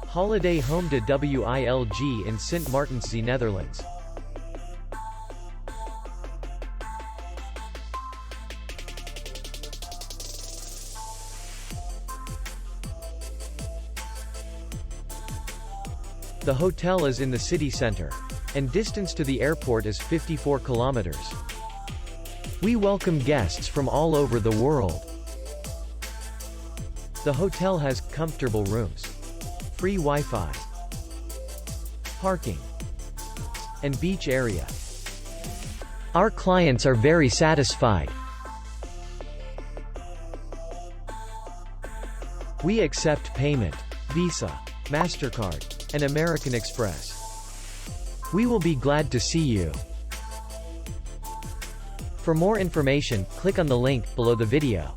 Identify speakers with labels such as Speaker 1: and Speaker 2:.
Speaker 1: Holiday home to Wilg in Sint Maartenszee, Netherlands. The hotel is in the city center, and distance to the airport is 54 kilometers. We welcome guests from all over the world. The hotel has comfortable rooms, free Wi-Fi, parking, and beach area. Our clients are very satisfied. We accept payment, Visa, MasterCard, and American Express. We will be glad to see you. For more information, click on the link below the video.